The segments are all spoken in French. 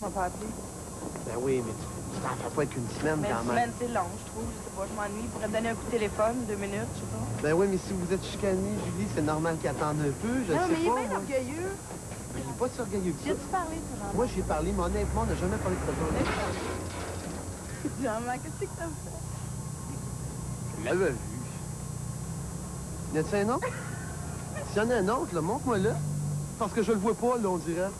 Tu m'as pas appelé. Ben oui, mais tu t'en fais pas qu'une semaine Mais quand une même. semaine, c'est long, je trouve. Je sais pas, je m'ennuie. Je pourrais me donner un coup de téléphone, 2 minutes, je sais pas. Ben oui, mais si vous êtes chicané, Julie, c'est normal qu'il attende un peu. Je Non, sais mais il est pas, bien moi. orgueilleux. Mais il est pas si orgueilleux que ça. J'ai-tu parlé, toi, Jean-Marc? Moi, j'ai parlé, mais honnêtement, on n'a jamais parlé de ça. Jean-Marc, qu'est-ce que t'as fait? Je l'avais vu. Y a-t-il un autre? S'il y en a un autre, là, montre-moi-le. Parce que je le vois pas, là, on dirait.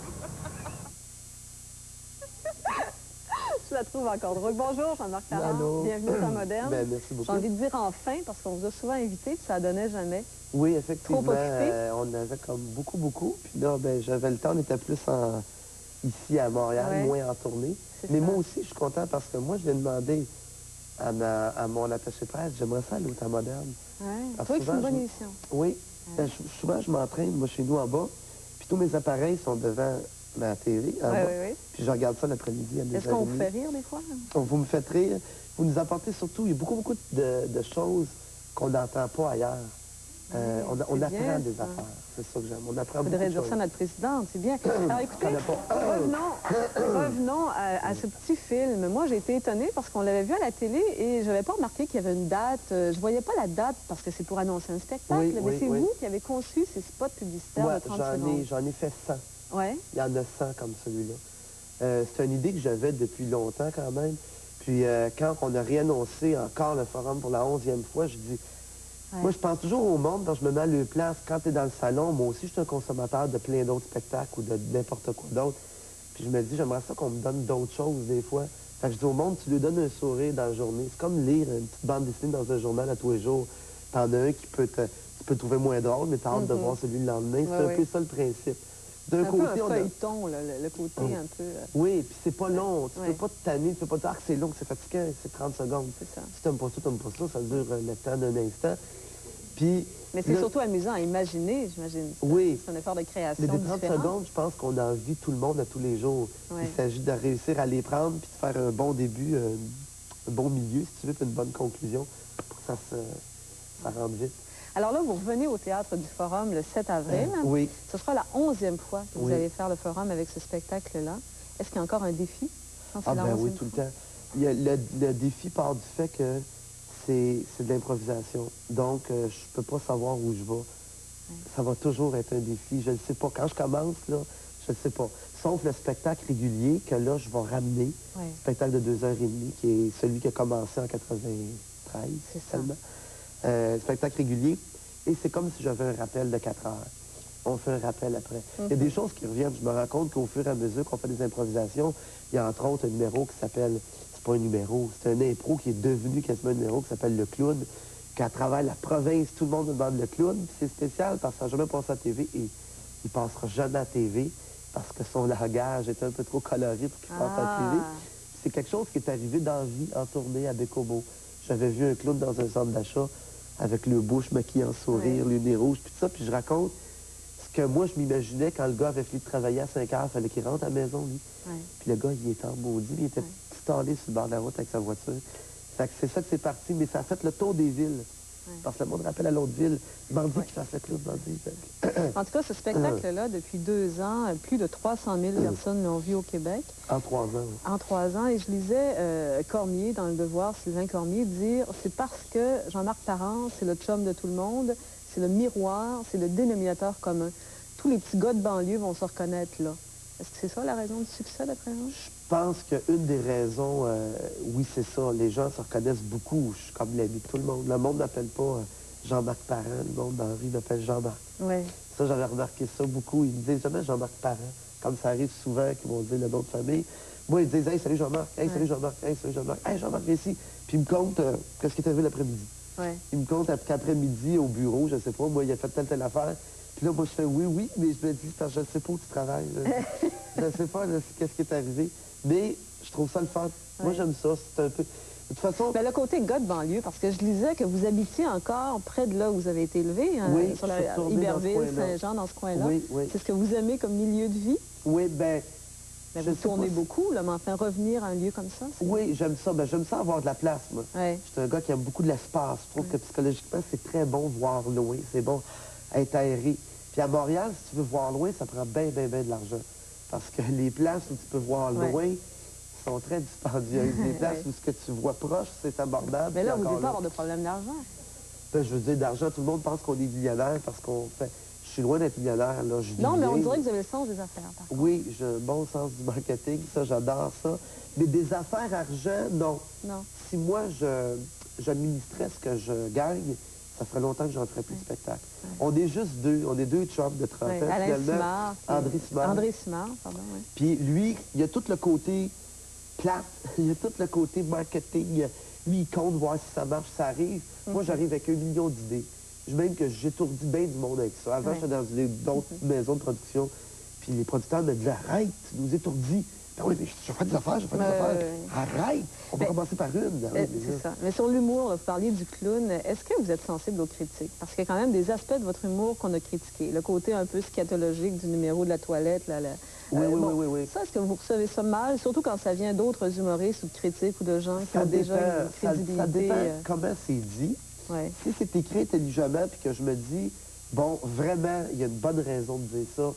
Je la trouve encore drôle. Bonjour, Jean-Marc Parent. Allô. Bienvenue au Temps moderne. Ben, merci beaucoup. J'ai envie de dire enfin, parce qu'on vous a souvent invités, puis ça donnait jamais. Oui, effectivement. Trop occupé? On avait comme beaucoup. Puis là, ben, j'avais le temps, on était plus ici à Montréal, Ouais. moins en tournée. C'est Mais ça. moi aussi, je suis content parce que moi, je viens demander à mon attaché presse, j'aimerais ça aller au Temps moderne. Ouais. Parce Toi, que c'est une souvent, bonne je- émission. Oui. Ben, souvent, je m'entraîne, moi, chez nous en bas. Puis tous mes appareils sont devant ma TV en bas. Oui. Puis je regarde ça l'après-midi à 2h30. Est-ce qu'on vous fait rire des fois? Vous me faites rire. Vous nous apportez surtout, il y a beaucoup de choses qu'on n'entend pas ailleurs. On c'est apprend bien, des ça. affaires. C'est ça que j'aime. On apprend Il beaucoup faudrait de dire choses. ça à notre présidente, c'est bien. Alors écoutez, J'en ai pas. revenons à ce petit film. Moi, j'ai été étonnée parce qu'on l'avait vu à la télé et je n'avais pas remarqué qu'il y avait une date. Je voyais pas la date parce que c'est pour annoncer un spectacle. Oui, mais oui, c'est oui. vous qui avez conçu ces spots publicitaires Ouais, de 30 secondes. j'en ai fait 100. Ouais. Il y en a 100 comme celui-là. C'est une idée que j'avais depuis longtemps quand même. Puis quand on a réannoncé encore le forum pour la 11e fois, je dis... Ouais. Moi, je pense toujours au monde quand je me mets à leur place. Quand tu es dans le salon, moi aussi, je suis un consommateur de plein d'autres spectacles ou de n'importe quoi d'autre. Puis je me dis, j'aimerais ça qu'on me donne d'autres choses des fois. Fait que je dis au monde, tu lui donnes un sourire dans la journée. C'est comme lire une petite bande dessinée dans un journal à tous les jours. T'en as un qui peut tu peux trouver moins drôle, mais t'as hâte de voir celui le lendemain. C'est Ouais, un peu ça le principe. D'un C'est un peu côté, un on a... feuilleton, là, le côté un peu... Oui, puis c'est pas long. Tu Ouais. peux pas te tanner, tu peux pas dire que c'est long, que c'est fatigant, c'est 30 secondes. C'est ça. Si t'aimes pas ça, ça dure le temps d'un instant. Puis... Mais c'est là- surtout amusant à imaginer, j'imagine. Oui. C'est un effort de création Mais des 30 différent. secondes, je pense qu'on a envie tout le monde à tous les jours. Ouais. Il s'agit de réussir à les prendre puis de faire un bon début, un bon milieu, si tu veux, puis une bonne conclusion pour que ça rentre vite. Alors là, vous revenez au Théâtre du Forum le 7 avril. Oui. Ce sera la 11e fois que vous Oui. allez faire le Forum avec ce spectacle-là. Est-ce qu'il y a encore un défi? Je pense que Ah c'est la ben oui, 11e tout le fois. temps. Il y a le défi part du fait que c'est de l'improvisation. Donc, je peux pas savoir où je vais. Ça va toujours être un défi. Je ne sais pas. Quand je commence, là, je ne sais pas. Sauf le spectacle régulier que là, je vais ramener. Ouais. Spectacle de 2h30, qui est celui qui a commencé en 93 C'est ça. seulement. Spectacle régulier. Et c'est comme si j'avais un rappel de 4 heures. On fait un rappel après. Il y a des choses qui reviennent. Je me rends compte qu'au fur et à mesure qu'on fait des improvisations, il y a entre autres un numéro qui s'appelle... C'est pas un numéro, c'est un impro qui est devenu quasiment un numéro qui s'appelle Le Clown, qu'à travers la province, tout le monde me demande Le Clown. Puis c'est spécial parce que ça n'a jamais passé à la TV et il passera jamais à la TV parce que son langage est un peu trop coloré pour qu'il passe à la TV. C'est quelque chose qui est arrivé dans la vie en tournée à Bécomo. J'avais vu un clown dans un centre d'achat avec le bouche maquillée en sourire, le nez rouge, puis tout ça, puis je raconte ce que moi je m'imaginais quand le gars avait fini de travailler à 5 heures, il fallait qu'il rentre à la maison, lui. Ouais. Puis le gars, il était en maudit, il était stallé sur le bord de la route avec sa voiture. Fait que c'est ça que c'est parti, mais ça a fait le tour des villes. Parce que le monde rappelle à l'autre ville, bandit qui fasse le clown, bandit. En tout cas, ce spectacle-là, depuis 2 ans, plus de 300 000 personnes l'ont vu au Québec. En 3 ans, oui. En 3 ans, et je lisais Cormier, dans Le Devoir, Sylvain Cormier, dire « C'est parce que Jean-Marc Parent, c'est le chum de tout le monde, c'est le miroir, c'est le dénominateur commun. Tous les petits gars de banlieue vont se reconnaître là. » Est-ce que c'est ça la raison du succès, d'après vous? Je pense qu'une des raisons, oui, c'est ça. Les gens se reconnaissent beaucoup. Je suis comme l'ami de tout le monde. Le monde n'appelle pas Jean-Marc Parent. Le monde dans la rue m'appelle Jean-Marc. Oui. Ça, j'avais remarqué ça beaucoup. Ils me disent jamais Jean-Marc Parent. Comme ça arrive souvent qu'ils vont dire le nom de famille. Moi, ils disent « Hey, salut Jean-Marc. Hey, salut Jean-Marc. Hey, salut Jean-Marc. Hey, Jean-Marc, viens ici. » Puis ils me comptent qu'est-ce qui est arrivé l'après-midi. Ouais. Il me compte qu'après-midi, au bureau, je sais pas, moi, il a fait telle affaire. Puis là, moi, je fais oui, mais je me dis, parce que je ne sais pas où tu travailles. Je ne sais pas qu'est-ce qui est arrivé. Mais je trouve ça le fun. Moi, j'aime ça. C'est un peu... De toute façon... Ben, le côté gars de banlieue, parce que je lisais que vous habitiez encore près de là où vous avez été élevé, hein, Oui, sur je suis la retourné dans ce Iberville, coin-là. Saint-Jean, dans ce coin-là. Oui, oui. C'est ce que vous aimez comme milieu de vie? Oui, ben... Ben, je vous sais tournez pas. beaucoup, là, mais enfin, revenir à un lieu comme ça, c'est... Oui, j'aime ça. Ben, j'aime ça avoir de la place, moi. Ouais. Je suis un gars qui aime beaucoup de l'espace. Je trouve que psychologiquement, c'est très bon voir loin. C'est bon être aéré. Puis à Montréal, si tu veux voir loin, ça prend bien de l'argent. Parce que les places où tu peux voir Ouais. loin sont très dispendieuses. Les places Ouais. où ce que tu vois proche, c'est abordable. Mais là, puis vous ne encore devez pas avoir de problème d'argent. Ben, je veux dire, d'argent, tout le monde pense qu'on est millionnaire parce qu'on fait... Je suis loin d'être millionnaire, là. Je vis Non, mais on bien. dirait que vous avez le sens des affaires, par contre. Oui, j'ai un bon sens du marketing, ça, j'adore ça. Mais des affaires argent, non. Non. Si moi, j'administrais ce que je gagne, ça ferait longtemps que j'en ferais plus de spectacle. On est juste deux. On est deux chums de 30 Ouais, ans, Alain finalement. Simard. puis- André Simard. André Simard, pardon, oui. Puis lui, il y a tout le côté plate, il y a tout le côté marketing. Lui, il compte voir si ça marche, ça arrive. Moi, j'arrive avec 1 million d'idées. Même que j'étourdis bien du monde avec ça. Avant, Ouais. j'étais dans d'autres maisons de production. Puis les producteurs me disaient, arrête, tu nous étourdis. Ben oui, mais je fais des affaires, je fais des affaires. Arrête, on va Ben, commencer par une. Ben oui, mais C'est là, ça. Mais sur l'humour, là, vous parliez du clown. Est-ce que vous êtes sensible aux critiques? Parce qu'il y a quand même des aspects de votre humour qu'on a critiqués. Le côté un peu scatologique du numéro de la toilette. Là, Oui, oui, bon, oui, oui. Ça, est-ce que vous recevez ça mal? Surtout quand ça vient d'autres humoristes ou de critiques ou de gens qui ça ont déjà dépend, une crédibilité. ça dépend comment c'est dit. Ouais. Si c'est écrit intelligemment, puis que je me dis, bon, vraiment, il y a une bonne raison de dire ça,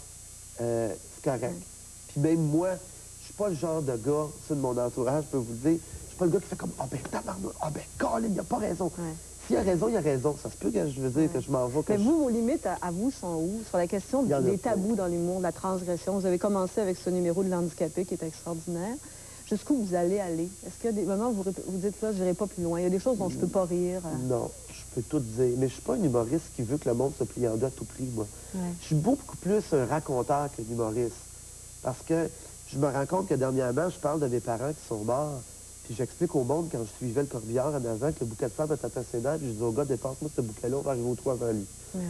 c'est correct. Puis même moi, je suis pas le genre de gars, ça de mon entourage, je peux vous le dire, je suis pas le gars qui fait comme, ah ben tabarnak, ah ben Colin, il a pas raison. Ouais. S'il a raison, il a raison. Ça se peut que je veux dire que je m'en vais. Mais vous, vos limites à vous sont où? Sur la question Il y en a des pas. tabous dans l'humour, de la transgression. Vous avez commencé avec ce numéro de l'handicapé qui est extraordinaire. Jusqu'où vous allez aller? Est-ce qu'il y a des moments où vous dites, là, je n'irai pas plus loin? Il y a des choses dont je ne peux pas rire. Non, je peux tout dire. Mais je suis pas un humoriste qui veut que le monde se plie en deux à tout prix, moi. Ouais. Je suis beaucoup plus un raconteur qu'un humoriste. Parce que je me rends compte que dernièrement, je parle de mes parents qui sont morts. Puis j'explique au monde, quand je suivais le corbillard en avant, que le bouquet de fleurs me tapait ses dents, puis je dis au gars, dépasse-moi ce bouquet-là, on va arriver au trou avant lui. Ouais.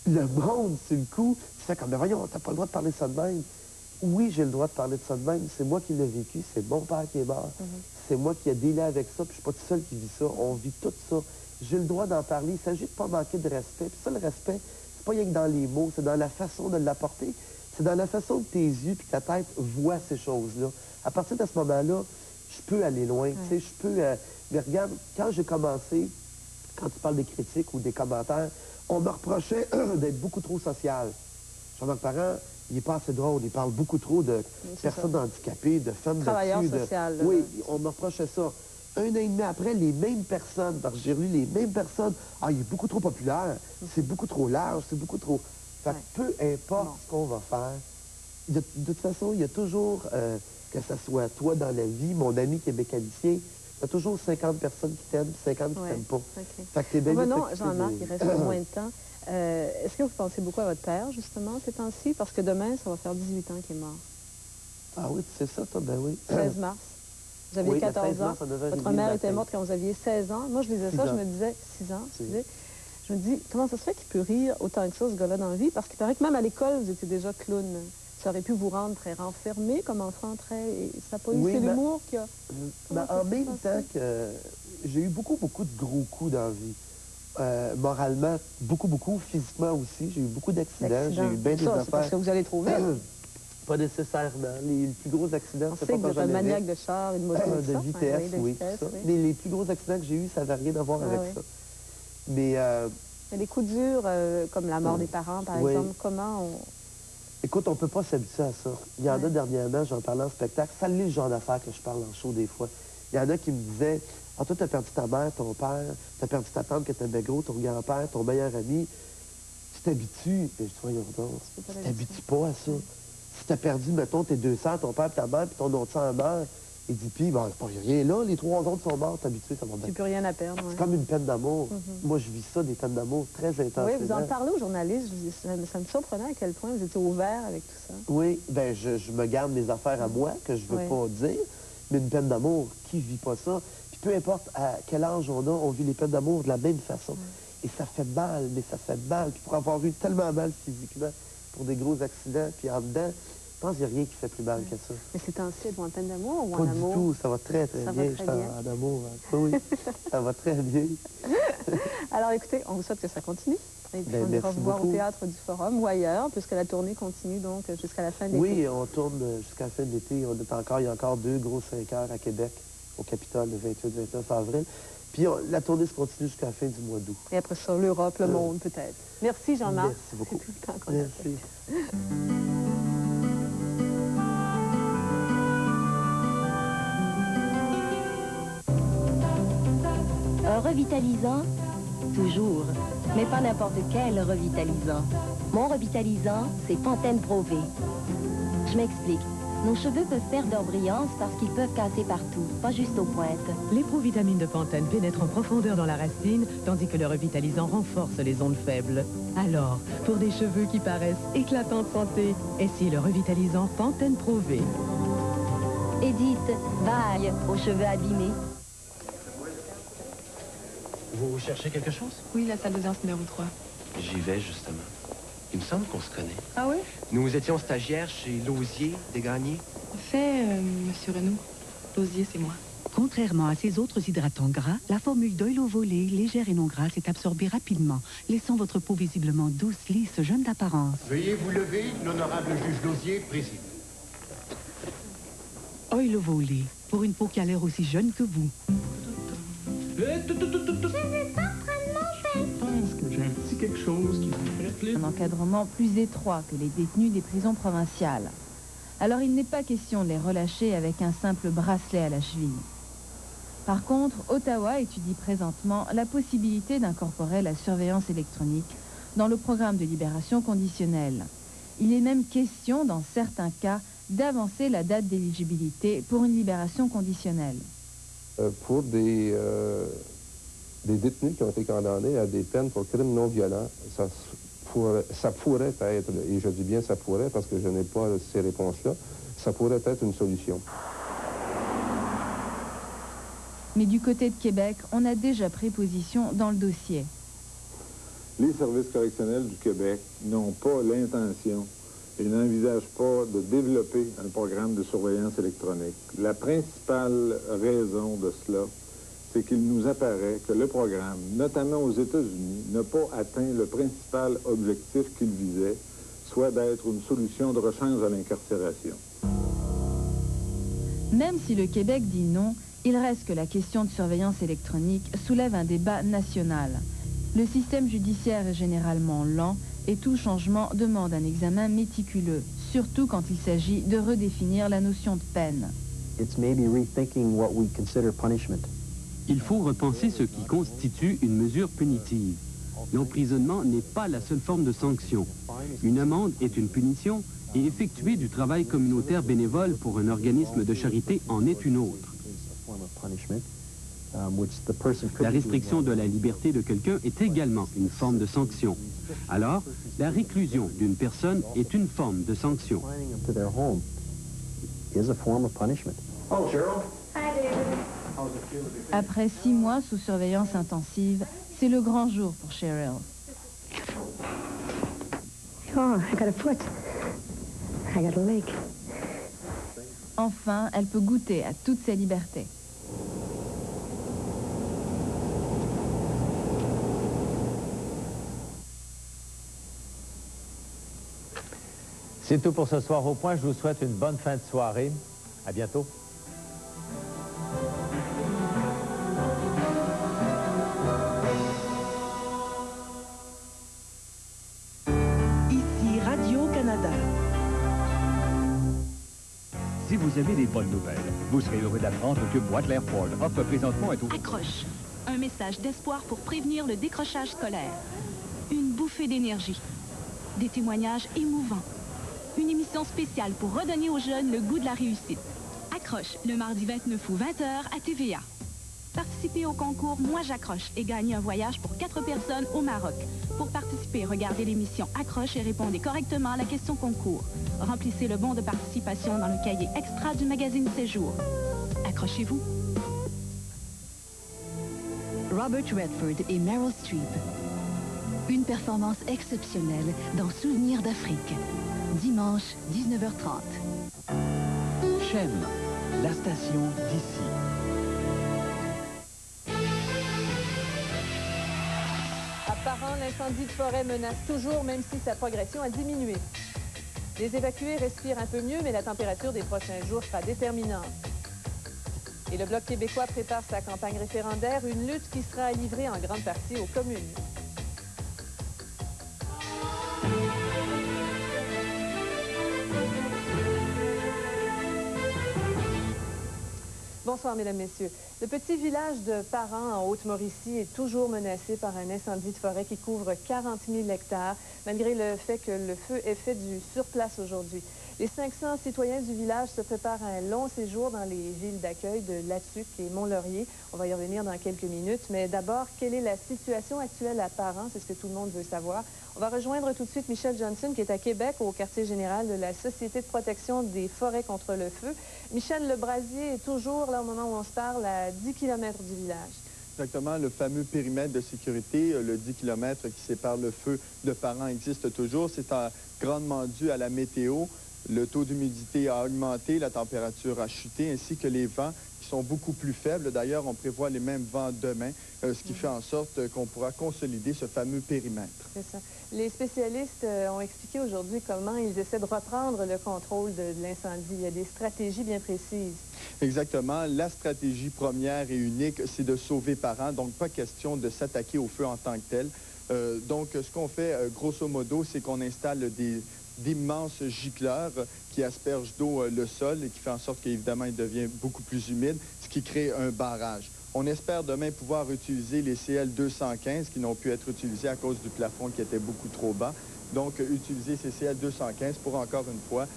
Le monde, c'est le coup, tu fais comme, mais voyons, t'as pas le droit de parler de ça de même. Oui, j'ai le droit de parler de ça de même. C'est moi qui l'ai vécu, c'est mon père qui est mort. C'est moi qui ai délai avec ça, puis je suis pas tout seul qui vit ça. On vit tout ça. J'ai le droit d'en parler. Il s'agit de pas manquer de respect. Puis ça, le respect, c'est pas rien que dans les mots, c'est dans la façon de l'apporter. C'est dans la façon que tes yeux puis ta tête voient ces choses-là. À partir de ce moment-là, je peux aller loin. Tu sais, je peux... mais regarde, quand j'ai commencé, quand tu parles des critiques ou des commentaires, on me reprochait d'être beaucoup trop social. Jean-Marc Parent, il n'est pas assez drôle. Il parle beaucoup trop de personnes handicapées, de femmes Travailleur battues. social, là. Oui, on me reprochait ça. Un an et demi après, les mêmes personnes, parce que j'ai lu les mêmes personnes, ah, il est beaucoup trop populaire, c'est beaucoup trop large, c'est beaucoup trop... Fait que peu importe ce qu'on va faire, de toute façon, il y a toujours, que ce soit toi dans la vie, mon ami qui est mécanicien, il y a toujours 50 personnes qui t'aiment, 50 qui t'aiment pas. OK. Fait que t'es bien Revenons, mieux de t'occuper Jean-Marc, des- il reste moins de temps. Est-ce que vous pensez beaucoup à votre père, justement, ces temps-ci? Parce que demain, ça va faire 18 ans qu'il est mort. Ah oui, tu sais ça, toi? Ben oui. 16 mars. Vous aviez Oui, le 14 16 ans. mars, à 9h30 Votre le mère matin. était morte quand vous aviez 16 ans. Moi, je lisais 6 ça, je ans. me disais, 6 ans, excusez. Je me dis, comment ça se fait qu'il peut rire autant que ça, ce gars-là, dans la vie? Parce qu'il paraît que même à l'école, vous étiez déjà clown. Ça aurait pu vous rendre très renfermé comme enfant, très... Et ça n'a pas eu, Oui, c'est mais- l'humour qui a... Ben, Comment ça en s'est même passé? temps que j'ai eu beaucoup de gros coups dans la vie. Moralement, beaucoup. Physiquement aussi. J'ai eu beaucoup d'accidents. J'ai eu bien des Ça, c'est parce affaires. que vous allez trop vite. Pas nécessairement. Les plus gros accidents, On c'est sait pas que quand vous êtes un j'en avais. maniaque de char et de moto. De vitesse, oui, tout ça. Mais les plus gros accidents que j'ai eus, ça n'avait rien à voir avec oui. ça. Mais Mais des coups durs, comme la mort des parents, par Oui. exemple, comment on... écoute, on peut pas s'habituer à ça. Il y en a dernièrement, j'en parlais en spectacle. Ça l'est le genre d'affaires que je parle en show des fois. Il y en a qui me disaient, ah, toi, t'as perdu ta mère, ton père, t'as perdu ta tante que t'aimais gros, ton grand-père, ton meilleur ami. Tu t'habitues. Et je dis, voyons donc, pas tu t'habitues pas à ça. Si t'as perdu, mettons, tes deux sœurs, ton père, ta mère, puis ton autre sœur meurt, il dit, puis, ben, c'est pas rien là, les trois autres sont morts, t'es habitué, ça va bien. J'ai plus rien à perdre. C'est Ouais. comme une peine d'amour. Moi, je vis ça, des peines d'amour très intensément. Oui, vous en parlez aux journalistes. Ça me surprenait à quel point vous étiez ouvert avec tout ça. Oui, ben je me garde mes affaires à moi, que je veux Oui. pas dire, mais une peine d'amour, qui vit pas ça? Puis peu importe à quel âge on vit les peines d'amour de la même façon. Et ça fait mal, mais ça fait mal. Puis pour avoir eu tellement mal physiquement, pour des gros accidents, puis en dedans, je pense qu'il n'y a rien qui fait plus mal que ça. Mais c'est temps-ci, êtes-vous en peine d'amour ou en Pas du amour? tout, ça va très Ça va bien. très Je suis bien. en amour. Hein. Oui, ça va très bien. Alors écoutez, on vous souhaite que ça continue. Et puis Ben, on ira merci vous voir au beaucoup. Théâtre du Forum ou ailleurs, puisque la tournée continue donc jusqu'à la fin de l'été. Oui, on tourne jusqu'à la fin de l'été. Il y a encore 2 gros 5 heures à Québec, au Capitole, le 28-29 avril. Puis la tournée se continue jusqu'à la fin du mois d'août. Et après ça, l'Europe, le monde peut-être. Merci Jean-Marc. Merci beaucoup. C'est tout le temps qu'on a fait. Merci. revitalisant? Toujours, mais pas n'importe quel revitalisant. Mon revitalisant, c'est Pantene Pro V. Je m'explique. Nos cheveux peuvent perdre leur brillance parce qu'ils peuvent casser partout, pas juste aux pointes. Les provitamines de Pantene pénètrent en profondeur dans la racine, tandis que le revitalisant renforce les ondes faibles. Alors, pour des cheveux qui paraissent éclatants de santé, essayez le revitalisant Pantene Pro V. Edith, bye aux cheveux abîmés. Vous cherchez quelque chose? Oui, la salle d'audience numéro 3. J'y vais, justement. Il me semble qu'on se connaît. Ah oui? Nous étions stagiaires chez Lausier, Desgagnés. En fait, Monsieur Renaud, Lausier, c'est moi. Contrairement à ces autres hydratants gras, la formule d'Oil Volé, légère et non grasse, est absorbée rapidement, laissant votre peau visiblement douce, lisse, jeune d'apparence. Veuillez vous lever, l'honorable juge Lausier préside. Oil Volé, pour une peau qui a l'air aussi jeune que vous. Quelque chose qui vous ferait plaisir. Un encadrement plus étroit que les détenus des prisons provinciales. Alors il n'est pas question de les relâcher avec un simple bracelet à la cheville. Par contre, Ottawa étudie présentement la possibilité d'incorporer la surveillance électronique dans le programme de libération conditionnelle. Il est même question, dans certains cas, d'avancer la date d'éligibilité pour une libération conditionnelle. Pour des détenus qui ont été condamnés à des peines pour crimes non violents, ça pourrait être, et je dis bien ça pourrait parce que je n'ai pas ces réponses-là, ça pourrait être une solution. Mais du côté de Québec, on a déjà pris position dans le dossier. Les services correctionnels du Québec n'ont pas l'intention et n'envisagent pas de développer un programme de surveillance électronique. La principale raison de cela, c'est qu'il nous apparaît que le programme, notamment aux États-Unis, n'a pas atteint le principal objectif qu'il visait, soit d'être une solution de rechange à l'incarcération. Même si le Québec dit non, il reste que la question de surveillance électronique soulève un débat national. Le système judiciaire est généralement lent et tout changement demande un examen méticuleux, surtout quand il s'agit de redéfinir la notion de peine. It's maybe rethinking what we consider punishment. Il faut repenser ce qui constitue une mesure punitive. L'emprisonnement n'est pas la seule forme de sanction. Une amende est une punition et effectuer du travail communautaire bénévole pour un organisme de charité en est une autre. La restriction de la liberté de quelqu'un est également une forme de sanction. Alors, la réclusion d'une personne est une forme de sanction. Après 6 mois sous surveillance intensive, c'est le grand jour pour Cheryl. Oh, I got a foot. I got a leg. Enfin, elle peut goûter à toutes ses libertés. C'est tout pour ce soir au point. Je vous souhaite une bonne fin de soirée. À bientôt. Ici Radio-Canada. Si vous avez des bonnes nouvelles, vous serez heureux d'apprendre que Boîte Ford offre présentement un taux... Accroche. Un message d'espoir pour prévenir le décrochage scolaire. Une bouffée d'énergie. Des témoignages émouvants. Une émission spéciale pour redonner aux jeunes le goût de la réussite. Accroche, le mardi 29 août 20h à TVA. Participez au concours Moi j'accroche et gagnez un voyage pour 4 personnes au Maroc. Pour participer, regardez l'émission Accroche et répondez correctement à la question concours. Remplissez le bon de participation dans le cahier extra du magazine Séjour. Accrochez-vous. Robert Redford et Meryl Streep. Une performance exceptionnelle dans Souvenirs d'Afrique. Dimanche, 19h30. Chem, la station d'ici. À Parent, l'incendie de forêt menace toujours, même si sa progression a diminué. Les évacués respirent un peu mieux, mais la température des prochains jours sera déterminante. Et le Bloc québécois prépare sa campagne référendaire, une lutte qui sera livrée en grande partie aux communes. Bonsoir, Mesdames, Messieurs. Le petit village de Parent, en Haute-Mauricie, est toujours menacé par un incendie de forêt qui couvre 40 000 hectares, malgré le fait que le feu ait fait du surplace aujourd'hui. Les 500 citoyens du village se préparent à un long séjour dans les villes d'accueil de Latuc et Mont-Laurier. On va y revenir dans quelques minutes, mais d'abord, quelle est la situation actuelle à Parent? C'est ce que tout le monde veut savoir. On va rejoindre tout de suite Michel Johnson, qui est à Québec, au quartier général de la Société de protection des forêts contre le feu. Michel, le brasier est toujours, là, au moment où on se parle, à 10 km du village. Exactement, le fameux périmètre de sécurité, le 10 km qui sépare le feu de Parent existe toujours. C'est grandement dû à la météo. Le taux d'humidité a augmenté, la température a chuté, ainsi que les vents qui sont beaucoup plus faibles. D'ailleurs, on prévoit les mêmes vents demain, ce qui fait en sorte qu'on pourra consolider ce fameux périmètre. C'est ça. Les spécialistes ont expliqué aujourd'hui comment ils essaient de reprendre le contrôle de l'incendie. Il y a des stratégies bien précises. Exactement. La stratégie première et unique, c'est de sauver Parent. Donc, pas question de s'attaquer au feu en tant que tel. Donc, ce qu'on fait, grosso modo, c'est qu'on installe d'immenses gicleurs qui aspergent d'eau le sol et qui fait en sorte qu'évidemment, il devient beaucoup plus humide, ce qui crée un barrage. On espère demain pouvoir utiliser les CL215 qui n'ont pu être utilisés à cause du plafond qui était beaucoup trop bas. Donc, utiliser ces CL215 pour, encore une fois,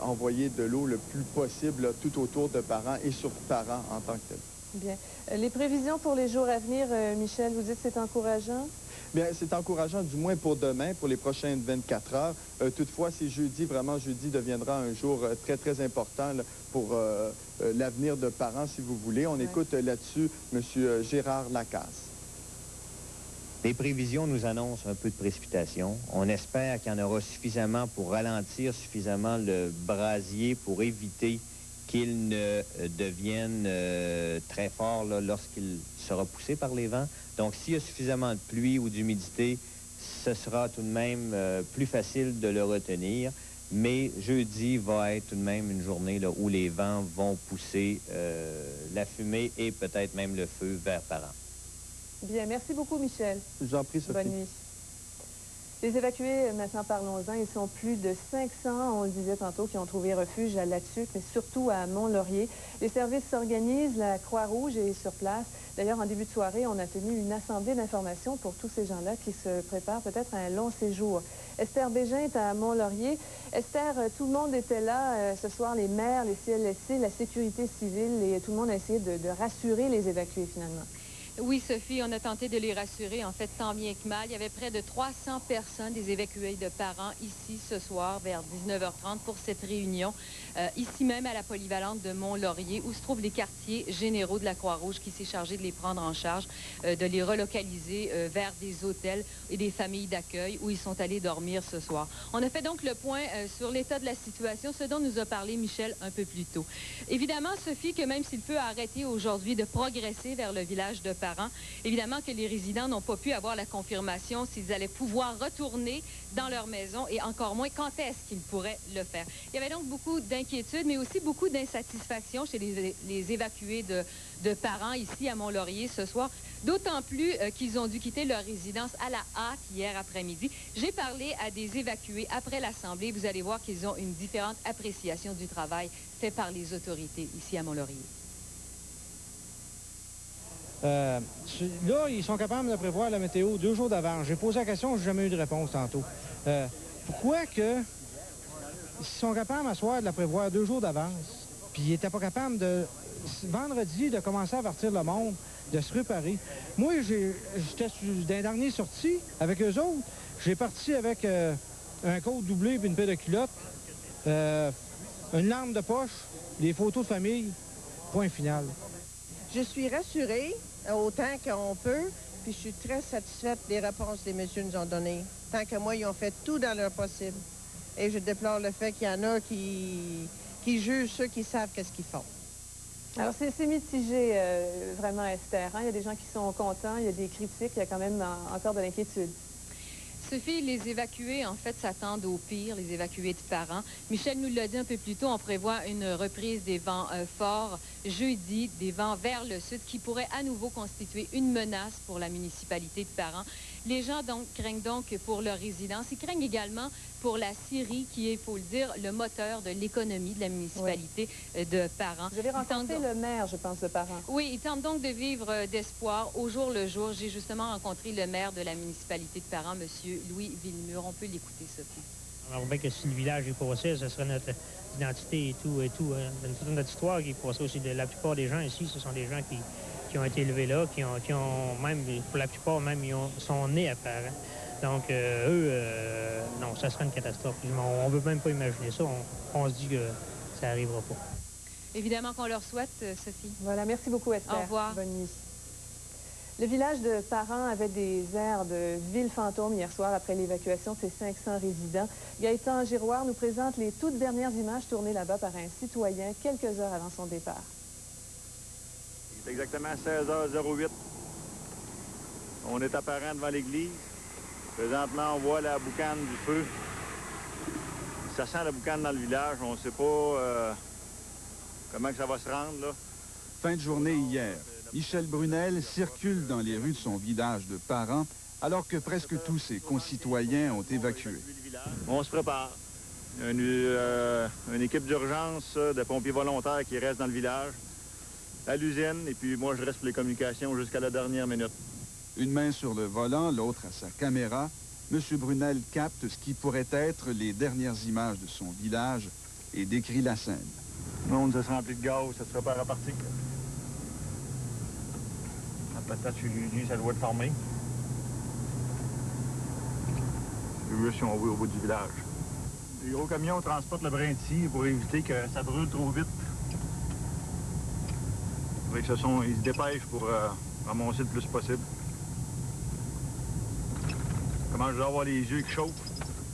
envoyer de l'eau le plus possible tout autour de Parent et sur Parent en tant que tel. Bien. Les prévisions pour les jours à venir, Michel, vous dites que c'est encourageant? Bien, c'est encourageant, du moins pour demain, pour les prochaines 24 heures. Toutefois, c'est jeudi, vraiment, jeudi deviendra un jour très, très important là, pour l'avenir de Parent, si vous voulez. On écoute là-dessus M. Gérard Lacasse. Les prévisions nous annoncent un peu de précipitation. On espère qu'il y en aura suffisamment pour ralentir suffisamment le brasier pour éviter qu'il ne devienne très fort lorsqu'il sera poussé par les vents. Donc, s'il y a suffisamment de pluie ou d'humidité, ce sera tout de même plus facile de le retenir. Mais jeudi va être tout de même une journée là, où les vents vont pousser la fumée et peut-être même le feu vers Parent. Bien, merci beaucoup, Michel. Je vous en prie, Sophie. Bonne nuit. Les évacués, maintenant parlons-en, ils sont plus de 500, on le disait tantôt, qui ont trouvé refuge à Latuc, mais surtout à Mont-Laurier. Les services s'organisent, la Croix-Rouge est sur place. D'ailleurs, en début de soirée, on a tenu une assemblée d'informations pour tous ces gens-là qui se préparent peut-être à un long séjour. Esther Bégin est à Mont-Laurier. Esther, tout le monde était là ce soir, les maires, les CLSC, la sécurité civile, et tout le monde a essayé de rassurer les évacués finalement. Oui, Sophie, on a tenté de les rassurer, en fait, tant bien que mal. Il y avait près de 300 personnes, des évacués de Parent, ici ce soir, vers 19h30, pour cette réunion, ici même à la polyvalente de Mont-Laurier, où se trouvent les quartiers généraux de la Croix-Rouge, qui s'est chargé de les prendre en charge, de les relocaliser vers des hôtels et des familles d'accueil où ils sont allés dormir ce soir. On a fait donc le point sur l'état de la situation, ce dont nous a parlé Michel un peu plus tôt. Évidemment, Sophie, que même si le feu a arrêté aujourd'hui de progresser vers le village de Parent, évidemment que les résidents n'ont pas pu avoir la confirmation s'ils allaient pouvoir retourner dans leur maison et encore moins quand est-ce qu'ils pourraient le faire. Il y avait donc beaucoup d'inquiétudes, mais aussi beaucoup d'insatisfaction chez les évacués de Parent ici à Mont-Laurier ce soir, d'autant plus qu'ils ont dû quitter leur résidence à la hâte hier après-midi. J'ai parlé à des évacués après l'Assemblée. Vous allez voir qu'ils ont une différente appréciation du travail fait par les autorités ici à Mont-Laurier. Là, ils sont capables de prévoir la météo 2 jours d'avance. J'ai posé la question, j'ai jamais eu de réponse tantôt. Pourquoi que ils sont capables à soir de la prévoir 2 jours d'avance, puis ils n'étaient pas capables de, vendredi, de commencer à avertir le monde, de se préparer. Moi, j'étais dans les derniers sorties avec eux autres. J'ai parti avec un coat doublé et une paire de culottes, une lampe de poche, des photos de famille, point final. Je suis rassurée autant qu'on peut, puis je suis très satisfaite des réponses que les messieurs nous ont données. Tant que moi, ils ont fait tout dans leur possible. Et je déplore le fait qu'il y en a qui jugent ceux qui savent qu'est-ce qu'ils font. Alors, c'est mitigé, vraiment, Esther. Hein? Il y a des gens qui sont contents, il y a des critiques, il y a quand même encore de l'inquiétude. Sophie, les évacués, en fait, s'attendent au pire, les évacués de Parent. Michel nous l'a dit un peu plus tôt, on prévoit une reprise des vents forts jeudi, des vents vers le sud qui pourraient à nouveau constituer une menace pour la municipalité de Parent. Les gens craignent donc pour leur résidence. Ils craignent également pour la scierie qui est, il faut le dire, le moteur de l'économie de la municipalité de Parent. Vous avez rencontré le maire, je pense, de Parent. Oui, il tente donc de vivre d'espoir au jour le jour. J'ai justement rencontré le maire de la municipalité de Parent, M. Louis Villemur. On peut l'écouter, Sophie. Alors bien que si le village est passé, ce serait notre identité et tout. Notre histoire qui est passée aussi. La plupart des gens ici, ce sont des gens qui ont été élevés là, qui ont même, pour la plupart même, sont nés à Parent. Donc, non, ça serait une catastrophe. On ne veut même pas imaginer ça. On se dit que ça n'arrivera pas. Évidemment qu'on leur souhaite, Sophie. Voilà, merci beaucoup, Esther. Au revoir. Bonne nuit. Le village de Parent avait des airs de ville fantôme hier soir après l'évacuation de ses 500 résidents. Gaëtan Giroir nous présente les toutes dernières images tournées là-bas par un citoyen quelques heures avant son départ. C'est exactement 16h08. On est à Parent devant l'église. Présentement, on voit la boucane du feu. Ça sent la boucane dans le village. On ne sait pas comment que ça va se rendre, là. Fin de journée hier, Michel Brunel circule dans les rues de son village de Parent alors que presque tous ses concitoyens ont évacué. On se prépare. Une équipe d'urgence de pompiers volontaires qui reste dans le village, à l'usine, et puis moi, je reste pour les communications jusqu'à la dernière minute. Une main sur le volant, l'autre à sa caméra, M. Brunel capte ce qui pourrait être les dernières images de son village et décrit la scène. Le monde se remplit de gaz, ça se prépare à partir. La patate chez lui, ça doit être fermé. C'est eux si on va au bout du village. Les gros camions transportent le brin de scie pour éviter que ça brûle trop vite. Ils se dépêchent pour ramasser le plus possible. Comment je dois avoir les yeux qui chauffent?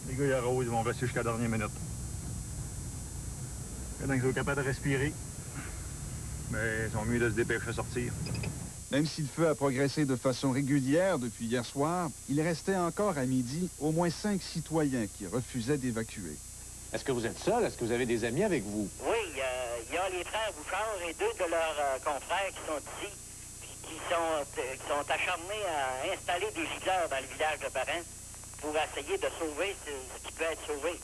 Les gars, ils arrosent, ils vont rester jusqu'à la dernière minute. Pendant qu'ils sont capables de respirer, mais ils sont mieux de se dépêcher à sortir. Même si le feu a progressé de façon régulière depuis hier soir, il restait encore à midi au moins 5 citoyens qui refusaient d'évacuer. Est-ce que vous êtes seul? Est-ce que vous avez des amis avec vous? Oui, il y a les frères Bouchard et 2 de leurs confrères qui sont ici, qui sont acharnés à installer des giseurs dans le village de Parent pour essayer de sauver ce qui peut être sauvé.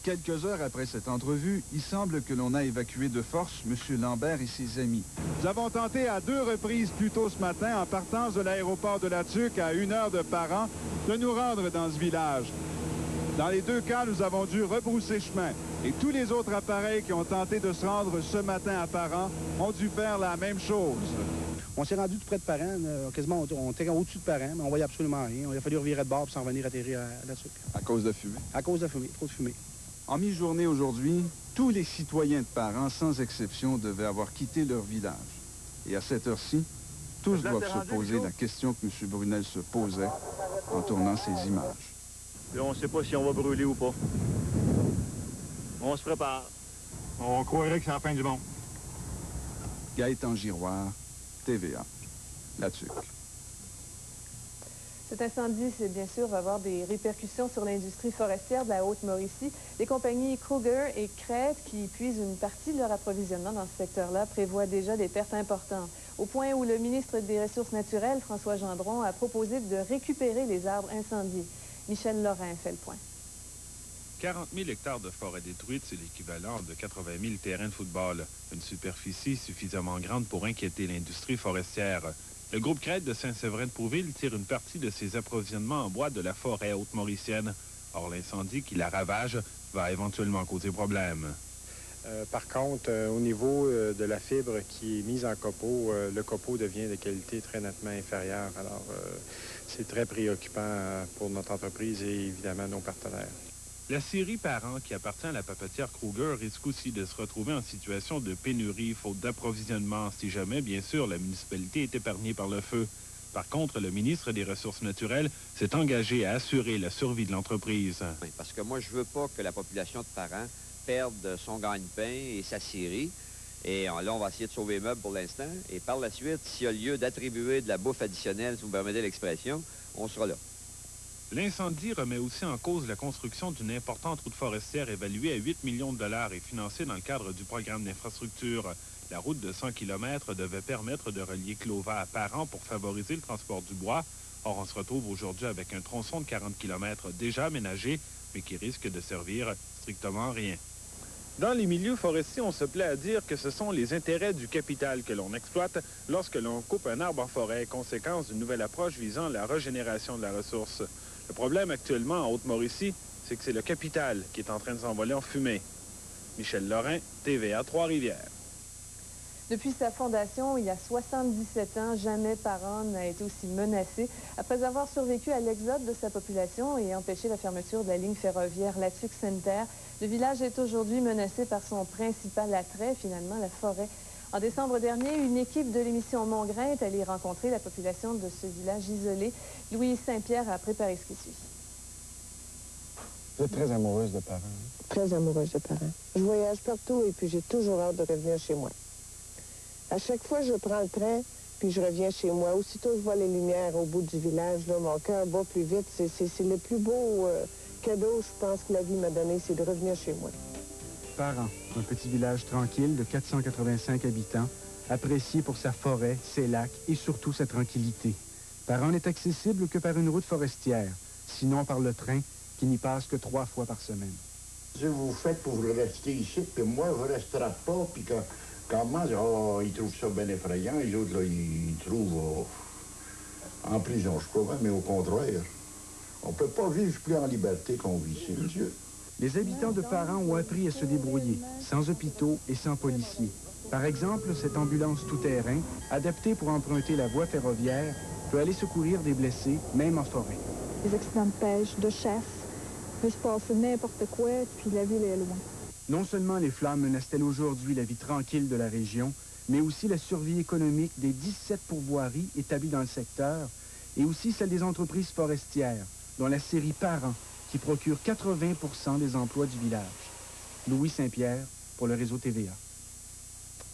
Quelques heures après cette entrevue, il semble que l'on a évacué de force M. Lambert et ses amis. Nous avons tenté à 2 reprises plus tôt ce matin, en partance de l'aéroport de La Tuque à 1 heure de Parent, de nous rendre dans ce village. Dans les 2 cas, nous avons dû rebrousser chemin. Et tous les autres appareils qui ont tenté de se rendre ce matin à Parent ont dû faire la même chose. On s'est rendu tout près de Parent, quasiment on était au-dessus de Parent, mais on voyait absolument rien. Il a fallu revirer de bord pour s'en venir atterrir à La Tuque. À cause de fumée? À cause de fumée, trop de fumée. En mi-journée aujourd'hui, tous les citoyens de Parent, sans exception, devaient avoir quitté leur village. Et à cette heure-ci, tous doivent se poser la question que M. Brunel se posait en tournant ces images. Et on ne sait pas si on va brûler ou pas. On se prépare. On croirait que c'est la fin du monde. Gaëtan Giroir, TVA, La Tuque. Cet incendie, bien sûr, va avoir des répercussions sur l'industrie forestière de la Haute-Mauricie. Les compagnies Kruger et Crête, qui puisent une partie de leur approvisionnement dans ce secteur-là, prévoient déjà des pertes importantes, au point où le ministre des Ressources naturelles, François Gendron, a proposé de récupérer les arbres incendiés. Michel Lorrain fait le point. 40 000 hectares de forêt détruite, c'est l'équivalent de 80 000 terrains de football. Une superficie suffisamment grande pour inquiéter l'industrie forestière. Le groupe Crête de Saint-Séverin-de-Pourville tire une partie de ses approvisionnements en bois de la forêt haute-mauricienne. Or, l'incendie qui la ravage va éventuellement causer problème. Par contre, au niveau de la fibre qui est mise en copeaux, le copeau devient de qualité très nettement inférieure. Alors, c'est très préoccupant pour notre entreprise et évidemment nos partenaires. La scierie Parent, qui appartient à la papetière Kruger, risque aussi de se retrouver en situation de pénurie, faute d'approvisionnement, si jamais, bien sûr, la municipalité est épargnée par le feu. Par contre, le ministre des Ressources naturelles s'est engagé à assurer la survie de l'entreprise. Oui, parce que moi, je veux pas que la population de Parent perde son gagne-pain et sa scierie. Et là, on va essayer de sauver les meubles pour l'instant. Et par la suite, s'il y a lieu d'attribuer de la bouffe additionnelle, si vous me permettez l'expression, on sera là. L'incendie remet aussi en cause la construction d'une importante route forestière évaluée à 8 millions de dollars et financée dans le cadre du programme d'infrastructure. La route de 100 km devait permettre de relier Clova à Parent pour favoriser le transport du bois. Or, on se retrouve aujourd'hui avec un tronçon de 40 km déjà aménagé mais qui risquent de servir strictement à rien. Dans les milieux forestiers, on se plaît à dire que ce sont les intérêts du capital que l'on exploite lorsque l'on coupe un arbre en forêt, conséquence d'une nouvelle approche visant la régénération de la ressource. Le problème actuellement en Haute-Mauricie, c'est que c'est le capital qui est en train de s'envoler en fumée. Michel Lorrain, TVA Trois-Rivières. Depuis sa fondation, il y a 77 ans, jamais Parent n'a été aussi menacé. Après avoir survécu à l'exode de sa population et empêché la fermeture de la ligne ferroviaire Latuc-Sainte-Terre, le village est aujourd'hui menacé par son principal attrait, finalement, la forêt. En décembre dernier, une équipe de l'émission Montgrain est allée rencontrer la population de ce village isolé. Louis Saint-Pierre a préparé ce qui suit. Vous êtes très amoureuse de Parent. Hein? Très amoureuse de Parent. Je voyage partout et puis j'ai toujours hâte de revenir chez moi. À chaque fois, je prends le train, puis je reviens chez moi. Aussitôt, je vois les lumières au bout du village, là, mon cœur bat plus vite. C'est le plus beau cadeau, je pense, que la vie m'a donné, c'est de revenir chez moi. Parent, un petit village tranquille de 485 habitants, apprécié pour sa forêt, ses lacs et surtout sa tranquillité. Parent n'est accessible que par une route forestière, sinon par le train, qui n'y passe que 3 fois par semaine. Si vous faites pour rester ici, puis moi, je ne resterai pas, puis quand moi, oh, ils trouvent ça bien effrayant, les autres, là, ils trouvent en prison, je crois, mais au contraire. On ne peut pas vivre plus en liberté qu'on vit ici, monsieur. Les habitants de Parent ont appris à se débrouiller, sans hôpitaux et sans policiers. Par exemple, cette ambulance tout-terrain, adaptée pour emprunter la voie ferroviaire, peut aller secourir des blessés, même en forêt. Les accidents de pêche, de chasse, peut se passer n'importe quoi, puis la ville est loin. Non seulement les flammes menacent-elles aujourd'hui la vie tranquille de la région, mais aussi la survie économique des 17 pourvoiries établies dans le secteur, et aussi celle des entreprises forestières, dont la série Parent, qui procure 80% des emplois du village. Louis Saint-Pierre, pour le réseau TVA.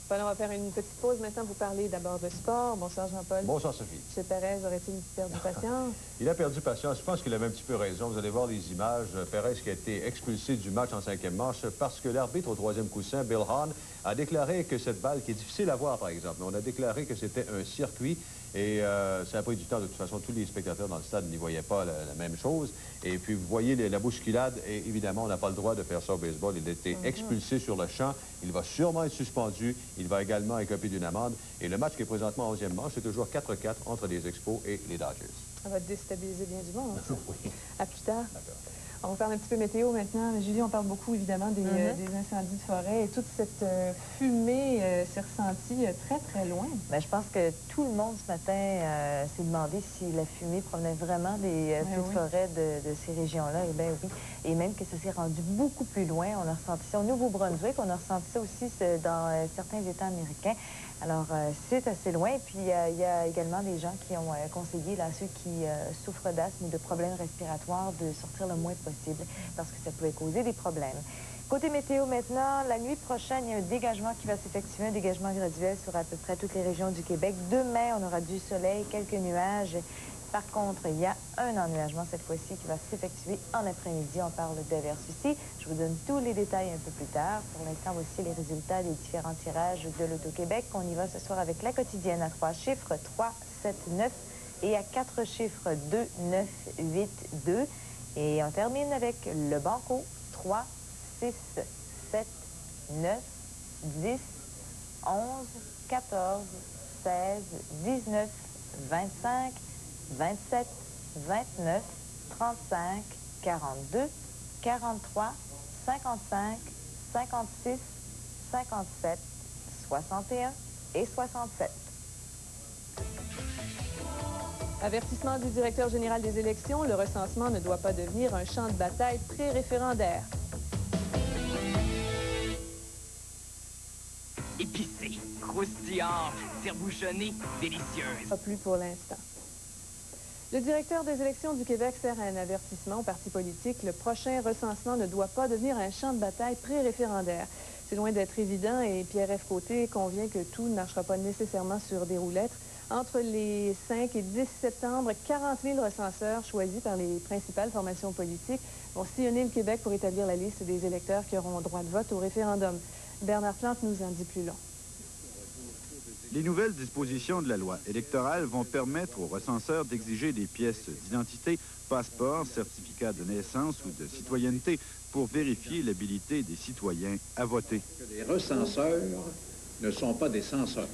Paul, on va faire une petite pause. Maintenant, vous parlez d'abord de sport. Bonsoir, Jean-Paul. Bonsoir, Sophie. M. Pérez aurait-il perdu patience? Il a perdu patience. Je pense qu'il avait un petit peu raison. Vous allez voir les images. Pérez qui a été expulsé du match en 5e manche parce que l'arbitre au 3e coussin, Bill Hahn, a déclaré que cette balle, qui est difficile à voir, par exemple, mais on a déclaré que c'était un circuit. Et ça a pris du temps. De toute façon, tous les spectateurs dans le stade n'y voyaient pas la même chose. Et puis, vous voyez la bousculade. Et évidemment, on n'a pas le droit de faire ça au baseball. Il a été expulsé sur le champ. Il va sûrement être suspendu. Il va également écoper d'une amende. Et le match qui est présentement en 11e manche, c'est toujours 4-4 entre les Expos et les Dodgers. Ça va déstabiliser bien du monde. Hein, oui. À plus tard. On va parler un petit peu météo maintenant. Julie, on parle beaucoup évidemment des incendies de forêt et toute cette fumée s'est ressentie très, très loin. Bien, je pense que tout le monde ce matin s'est demandé si la fumée provenait vraiment des feux de forêt de ces régions-là. Eh bien oui. Et même que ça s'est rendu beaucoup plus loin. On a ressenti ça au Nouveau-Brunswick, on a ressenti ça aussi dans certains États américains. Alors, c'est assez loin. Puis, il y a également des gens qui ont conseillé à ceux qui souffrent d'asthme ou de problèmes respiratoires de sortir le moins possible parce que ça pouvait causer des problèmes. Côté météo maintenant, la nuit prochaine, il y a un dégagement qui va s'effectuer, un dégagement graduel sur à peu près toutes les régions du Québec. Demain, on aura du soleil, quelques nuages. Par contre, il y a un ennuagement cette fois-ci qui va s'effectuer en après-midi. On parle d'averses-ci. Je vous donne tous les détails un peu plus tard. Pour l'instant, voici les résultats des différents tirages de l'Auto-Québec. On y va ce soir avec la quotidienne à 3 chiffres, 3, 7, 9, et à 4 chiffres, 2, 9, 8, 2. Et on termine avec le Banco, 3, 6, 7, 9, 10, 11, 14, 16, 19, 25, 27, 29, 35, 42, 43, 55, 56, 57, 61 et 67. Avertissement du directeur général des élections, le recensement ne doit pas devenir un champ de bataille pré-référendaire. Épicée, croustillante, tire-bouchonnée, délicieuse. Pas plus pour l'instant. Le directeur des élections du Québec sert un avertissement aux partis politiques. Le prochain recensement ne doit pas devenir un champ de bataille pré-référendaire. C'est loin d'être évident et Pierre-F. Côté convient que tout ne marchera pas nécessairement sur des roulettes. Entre les 5 et 10 septembre, 40 000 recenseurs choisis par les principales formations politiques vont sillonner le Québec pour établir la liste des électeurs qui auront droit de vote au référendum. Bernard Plante nous en dit plus long. Les nouvelles dispositions de la loi électorale vont permettre aux recenseurs d'exiger des pièces d'identité passeport, certificat de naissance ou de citoyenneté pour vérifier l'habilité des citoyens à voter. Les recenseurs ne sont pas des censeurs.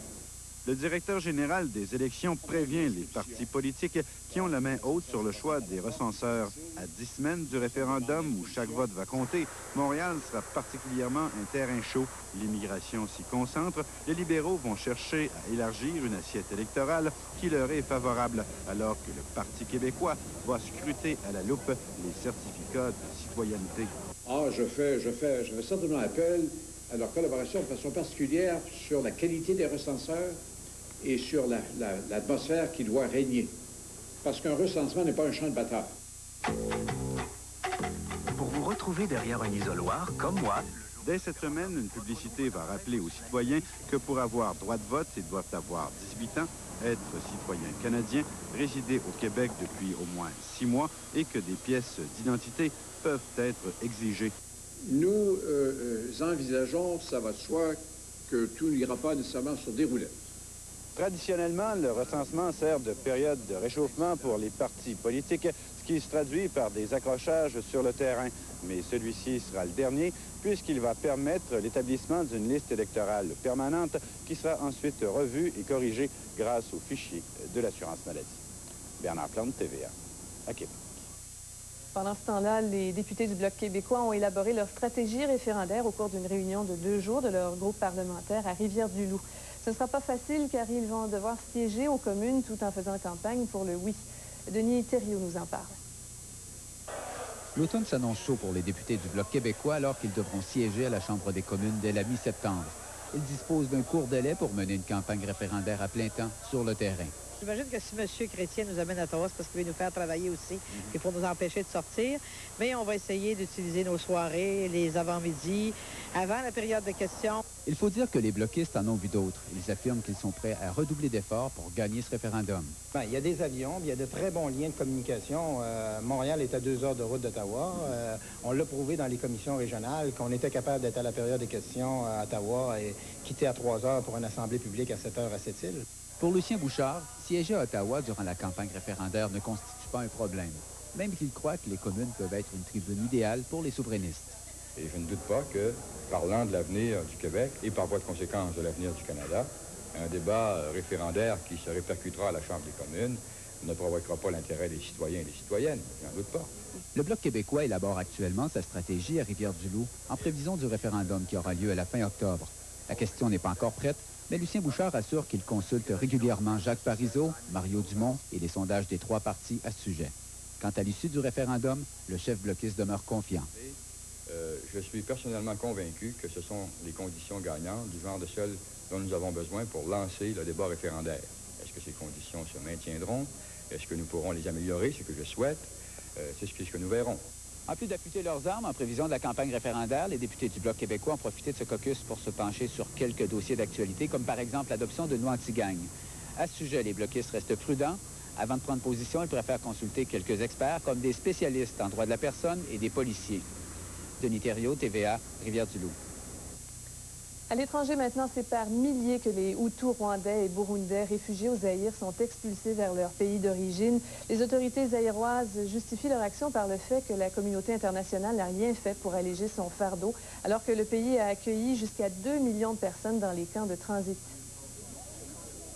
Le directeur général des élections prévient les partis politiques qui ont la main haute sur le choix des recenseurs. À 10 semaines du référendum où chaque vote va compter, Montréal sera particulièrement un terrain chaud. L'immigration s'y concentre. Les libéraux vont chercher à élargir une assiette électorale qui leur est favorable, alors que le Parti québécois va scruter à la loupe les certificats de citoyenneté. Je fais certainement appel à leur collaboration de façon particulière sur la qualité des recenseurs et sur l'atmosphère qui doit régner. Parce qu'un recensement n'est pas un champ de bataille. Pour vous retrouver derrière un isoloir, comme moi... Dès cette semaine, une publicité va rappeler aux citoyens que pour avoir droit de vote, ils doivent avoir 18 ans, être citoyen canadien, résider au Québec depuis au moins 6 mois et que des pièces d'identité peuvent être exigées. Nous envisageons, ça va de soi, que tout n'ira pas nécessairement sur des roulettes. Traditionnellement, le recensement sert de période de réchauffement pour les partis politiques, ce qui se traduit par des accrochages sur le terrain. Mais celui-ci sera le dernier, puisqu'il va permettre l'établissement d'une liste électorale permanente qui sera ensuite revue et corrigée grâce au fichier de l'assurance maladie. Bernard Plante, TVA, à Québec. Pendant ce temps-là, les députés du Bloc québécois ont élaboré leur stratégie référendaire au cours d'une réunion de 2 jours de leur groupe parlementaire à Rivière-du-Loup. Ce ne sera pas facile car ils vont devoir siéger aux communes tout en faisant campagne pour le oui. Denis Thériault nous en parle. L'automne s'annonce chaud pour les députés du Bloc québécois alors qu'ils devront siéger à la Chambre des communes dès la mi-septembre. Ils disposent d'un court délai pour mener une campagne référendaire à plein temps sur le terrain. J'imagine que si M. Chrétien nous amène à Ottawa, c'est parce qu'il veut nous faire travailler aussi et pour nous empêcher de sortir. Mais on va essayer d'utiliser nos soirées, les avant-midi, avant la période de questions. Il faut dire que les bloquistes en ont vu d'autres. Ils affirment qu'ils sont prêts à redoubler d'efforts pour gagner ce référendum. Il y a des avions, il y a de très bons liens de communication. Montréal est à 2 heures de route d'Ottawa. On l'a prouvé dans les commissions régionales qu'on était capable d'être à la période des questions à Ottawa et quitter à 3 heures pour une assemblée publique à 7 heures à Sept-Îles. Pour Lucien Bouchard, siéger à Ottawa durant la campagne référendaire ne constitue pas un problème, même qu'il croit que les communes peuvent être une tribune idéale pour les souverainistes. Et je ne doute pas que, parlant de l'avenir du Québec et par voie de conséquence de l'avenir du Canada, un débat référendaire qui se répercutera à la Chambre des communes ne provoquera pas l'intérêt des citoyens et des citoyennes. Je n'en doute pas. Le Bloc québécois élabore actuellement sa stratégie à Rivière-du-Loup en prévision du référendum qui aura lieu à la fin octobre. La question n'est pas encore prête, mais Lucien Bouchard assure qu'il consulte régulièrement Jacques Parizeau, Mario Dumont et les sondages des 3 partis à ce sujet. Quant à l'issue du référendum, le chef bloquiste demeure confiant. Je suis personnellement convaincu que ce sont les conditions gagnantes du genre de celles dont nous avons besoin pour lancer le débat référendaire. Est-ce que ces conditions se maintiendront? Est-ce que nous pourrons les améliorer, ce que je souhaite? C'est ce que nous verrons. En plus d'affûter leurs armes en prévision de la campagne référendaire, les députés du Bloc québécois ont profité de ce caucus pour se pencher sur quelques dossiers d'actualité, comme par exemple l'adoption de loi anti-gang. À ce sujet, les bloquistes restent prudents. Avant de prendre position, ils préfèrent consulter quelques experts, comme des spécialistes en droit de la personne et des policiers. Denis Thériault, TVA, Rivière-du-Loup. À l'étranger maintenant, c'est par milliers que les Hutus rwandais et burundais réfugiés au Zaïre sont expulsés vers leur pays d'origine. Les autorités zaïroises justifient leur action par le fait que la communauté internationale n'a rien fait pour alléger son fardeau, alors que le pays a accueilli jusqu'à 2 millions de personnes dans les camps de transit.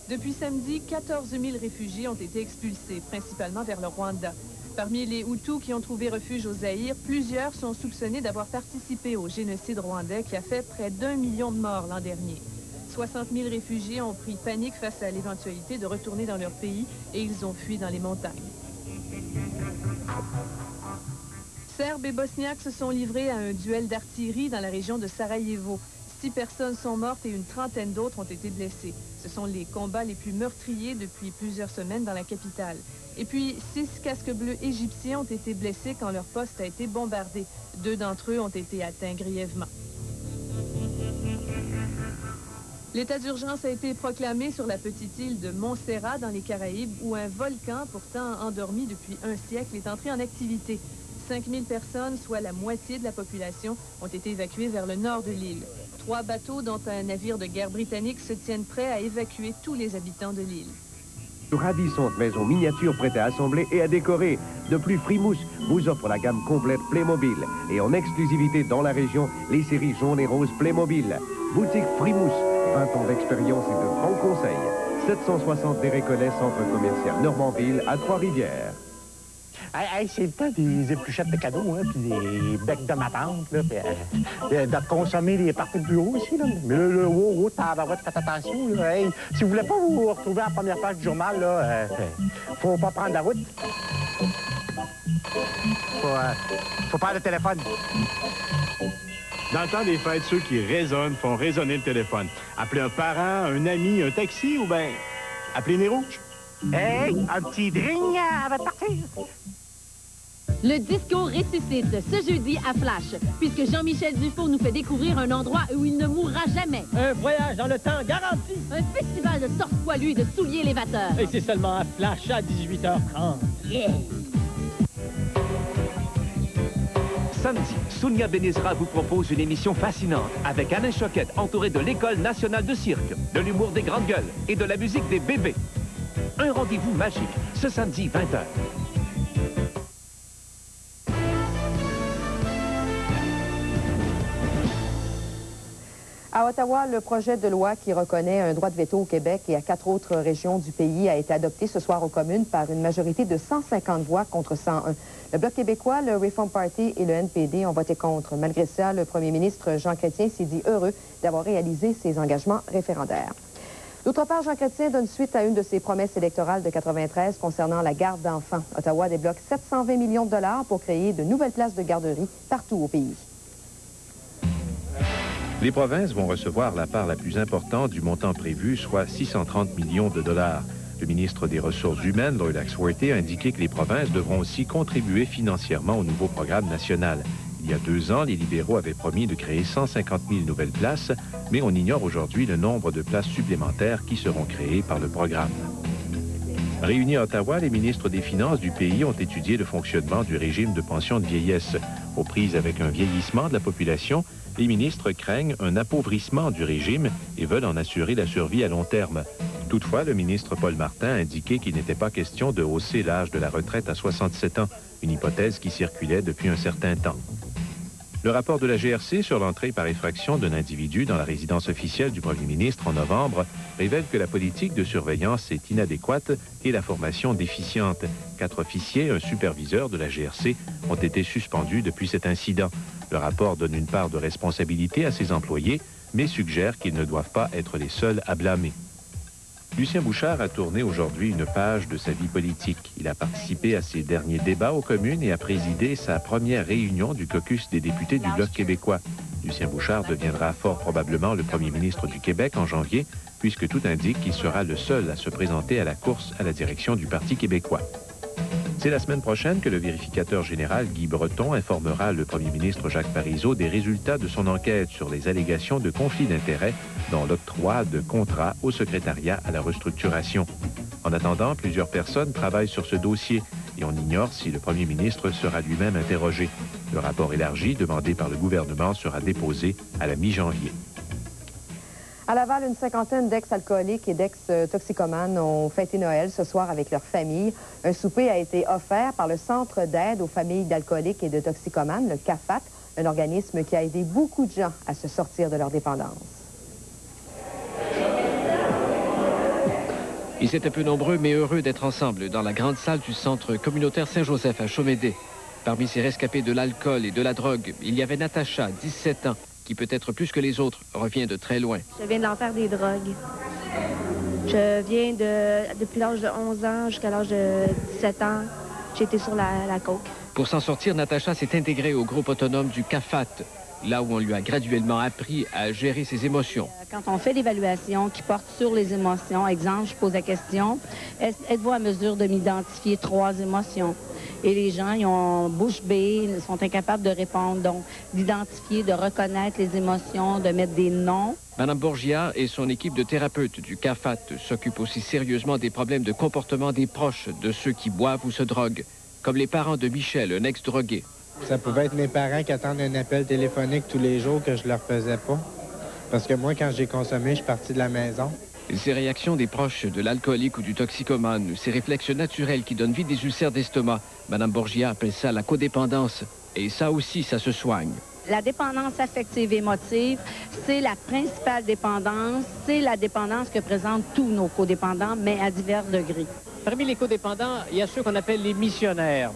Depuis samedi, 14 000 réfugiés ont été expulsés, principalement vers le Rwanda. Parmi les Hutus qui ont trouvé refuge au Zaïre, plusieurs sont soupçonnés d'avoir participé au génocide rwandais qui a fait près d'1 million de morts l'an dernier. 60 000 réfugiés ont pris panique face à l'éventualité de retourner dans leur pays et ils ont fui dans les montagnes. Serbes et Bosniaques se sont livrés à un duel d'artillerie dans la région de Sarajevo. 6 personnes sont mortes et une trentaine d'autres ont été blessées. Ce sont les combats les plus meurtriers depuis plusieurs semaines dans la capitale. Et puis, 6 casques bleus égyptiens ont été blessés quand leur poste a été bombardé. 2 d'entre eux ont été atteints grièvement. L'état d'urgence a été proclamé sur la petite île de Montserrat dans les Caraïbes où un volcan, pourtant endormi depuis un siècle, est entré en activité. 5000 personnes, soit la moitié de la population, ont été évacuées vers le nord de l'île. 3 bateaux, dont un navire de guerre britannique, se tiennent prêts à évacuer tous les habitants de l'île. Ravissante maison miniature prête à assembler et à décorer. De plus, Frimousse vous offre la gamme complète Playmobil. Et en exclusivité dans la région, les séries jaunes et roses Playmobil. Boutique Frimousse, 20 ans d'expérience et de bons conseils. 760 des Récollets, centre commercial Normandville, à Trois-Rivières. Hey, c'est le temps des épluchettes de cadeaux, hein, puis des becs de ma tante, là, puis de consommer les parties de bureau aussi, là. Mais là, oh, tabarouette, faites attention, là. Hey, si vous voulez pas vous retrouver à la première page du journal, là, faut pas prendre la route. Faut prendre le téléphone. Dans le temps des fêtes, ceux qui raisonnent font résonner le téléphone. Appelez un parent, un ami, un taxi ou bien appelez Nez Rouge. Hey, un petit drink avant de partir. Le disco ressuscite ce jeudi à Flash, puisque Jean-Michel Dufault nous fait découvrir un endroit où il ne mourra jamais. Un voyage dans le temps garanti. Un festival de torse poilus et de souliers lévateurs. Et c'est seulement à Flash à 18h30. Yeah! Samedi, Sonia Benezra vous propose une émission fascinante avec Alain Choquette, entouré de l'École nationale de cirque, de l'humour des grandes gueules et de la musique des bébés. Un rendez-vous magique, ce samedi 20h. À Ottawa, le projet de loi qui reconnaît un droit de veto au Québec et à 4 autres régions du pays a été adopté ce soir aux communes par une majorité de 150 voix contre 101. Le Bloc québécois, le Reform Party et le NPD ont voté contre. Malgré ça, le premier ministre Jean Chrétien s'est dit heureux d'avoir réalisé ses engagements référendaires. D'autre part, Jean Chrétien donne suite à une de ses promesses électorales de 93 concernant la garde d'enfants. Ottawa débloque 720 millions de dollars pour créer de nouvelles places de garderie partout au pays. Les provinces vont recevoir la part la plus importante du montant prévu, soit 630 millions de dollars. Le ministre des Ressources humaines, Lloyd Axworthy, a indiqué que les provinces devront aussi contribuer financièrement au nouveau programme national. Il y a 2 ans, les libéraux avaient promis de créer 150 000 nouvelles places, mais on ignore aujourd'hui le nombre de places supplémentaires qui seront créées par le programme. Réunis à Ottawa, les ministres des Finances du pays ont étudié le fonctionnement du régime de pension de vieillesse. Aux prises avec un vieillissement de la population, les ministres craignent un appauvrissement du régime et veulent en assurer la survie à long terme. Toutefois, le ministre Paul Martin a indiqué qu'il n'était pas question de hausser l'âge de la retraite à 67 ans, une hypothèse qui circulait depuis un certain temps. Le rapport de la GRC sur l'entrée par effraction d'un individu dans la résidence officielle du premier ministre en novembre révèle que la politique de surveillance est inadéquate et la formation déficiente. 4 officiers, un superviseur de la GRC, ont été suspendus depuis cet incident. Le rapport donne une part de responsabilité à ses employés, mais suggère qu'ils ne doivent pas être les seuls à blâmer. Lucien Bouchard a tourné aujourd'hui une page de sa vie politique. Il a participé à ses derniers débats aux communes et a présidé sa première réunion du caucus des députés du Bloc québécois. Lucien Bouchard deviendra fort probablement le premier ministre du Québec en janvier, puisque tout indique qu'il sera le seul à se présenter à la course à la direction du Parti québécois. C'est la semaine prochaine que le vérificateur général Guy Breton informera le premier ministre Jacques Parizeau des résultats de son enquête sur les allégations de conflit d'intérêts dans l'octroi de contrats au secrétariat à la restructuration. En attendant, plusieurs personnes travaillent sur ce dossier et on ignore si le premier ministre sera lui-même interrogé. Le rapport élargi demandé par le gouvernement sera déposé à la mi-janvier. À Laval, une cinquantaine d'ex-alcooliques et d'ex-toxicomanes ont fêté Noël ce soir avec leur famille. Un souper a été offert par le Centre d'aide aux familles d'alcooliques et de toxicomanes, le CAFAT, un organisme qui a aidé beaucoup de gens à se sortir de leur dépendance. Ils étaient peu nombreux, mais heureux d'être ensemble dans la grande salle du Centre communautaire Saint-Joseph à Chaumédé. Parmi ces rescapés de l'alcool et de la drogue, il y avait Natacha, 17 ans, qui peut-être plus que les autres revient de très loin. Je viens de l'enfer des drogues. Je viens depuis l'âge de 11 ans jusqu'à l'âge de 17 ans, j'ai été sur la coke. Pour s'en sortir, Natacha s'est intégrée au groupe autonome du CAFAT, là où on lui a graduellement appris à gérer ses émotions. Quand on fait l'évaluation qui porte sur les émotions, exemple, je pose la question, êtes-vous à mesure de m'identifier 3 émotions? Et les gens, ils ont bouche bée, ils sont incapables de répondre. Donc, d'identifier, de reconnaître les émotions, de mettre des noms. Madame Borgia et son équipe de thérapeutes du CAFAT s'occupent aussi sérieusement des problèmes de comportement des proches de ceux qui boivent ou se droguent, comme les parents de Michel, un ex-drogué. Ça pouvait être mes parents qui attendent un appel téléphonique tous les jours que je leur faisais pas. Parce que moi, quand j'ai consommé, je suis parti de la maison. Ces réactions des proches de l'alcoolique ou du toxicomane, ces réflexes naturels qui donnent vie des ulcères d'estomac, Mme Borgia appelle ça la codépendance. Et ça aussi, ça se soigne. La dépendance affective et émotive, c'est la principale dépendance. C'est la dépendance que présentent tous nos codépendants, mais à divers degrés. Parmi les codépendants, il y a ceux qu'on appelle les missionnaires,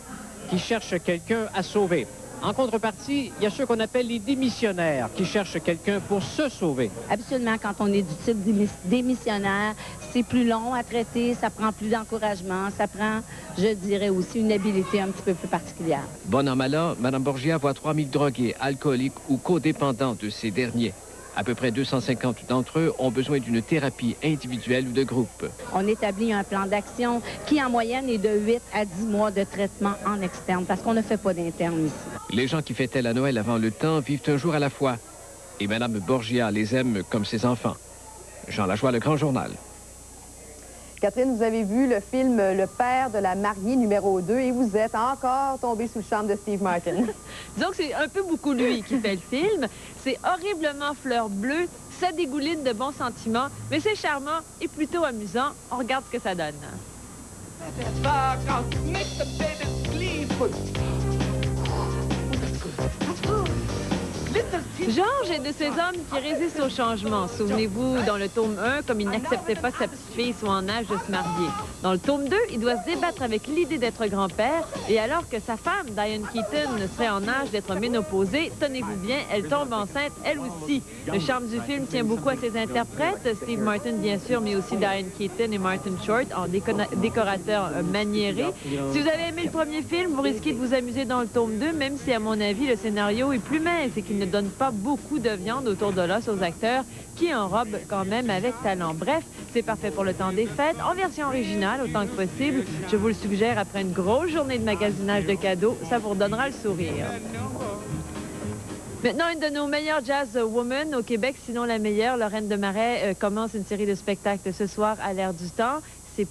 qui cherchent quelqu'un à sauver. En contrepartie, il y a ceux qu'on appelle les démissionnaires, qui cherchent quelqu'un pour se sauver. Habituellement, quand on est du type démissionnaire, c'est plus long à traiter, ça prend plus d'encouragement, ça prend, je dirais aussi, une habileté un petit peu plus particulière. Bon an, mal an, Mme Borgia voit 3000 drogués, alcooliques ou codépendants de ces derniers. À peu près 250 d'entre eux ont besoin d'une thérapie individuelle ou de groupe. On établit un plan d'action qui, en moyenne, est de 8 à 10 mois de traitement en externe, parce qu'on ne fait pas d'interne ici. Les gens qui fêtaient la Noël avant le temps vivent un jour à la fois. Et Mme Borgia les aime comme ses enfants. Jean Lajoie, Le Grand Journal. Catherine, vous avez vu le film Le père de la mariée numéro 2 et vous êtes encore tombé sous le charme de Steve Martin. Disons que c'est un peu beaucoup lui qui fait le film. C'est horriblement fleur bleue, ça dégouline de bons sentiments, mais c'est charmant et plutôt amusant. On regarde ce que ça donne. Georges est de ces hommes qui résistent au changement. Souvenez-vous, dans le tome 1, comme il n'acceptait pas que sa petite-fille soit en âge de se marier. Dans le tome 2, il doit se débattre avec l'idée d'être grand-père, et alors que sa femme, Diane Keaton, serait en âge d'être ménopausée, tenez-vous bien, elle tombe enceinte, elle aussi. Le charme du film tient beaucoup à ses interprètes, Steve Martin, bien sûr, mais aussi Diane Keaton et Martin Short, en décorateurs maniérés. Si vous avez aimé le premier film, vous risquez de vous amuser dans le tome 2, même si, à mon avis, le scénario est plus mince et qu'il ne donne pas beaucoup de viande autour de l'os aux acteurs qui enrobent quand même avec talent. Bref, c'est parfait pour le temps des fêtes, en version originale autant que possible. Je vous le suggère après une grosse journée de magasinage de cadeaux, ça vous redonnera le sourire. Maintenant, une de nos meilleures jazz women au Québec, sinon la meilleure, Lorraine Desmarais, commence une série de spectacles ce soir à l'Air du Temps. C'est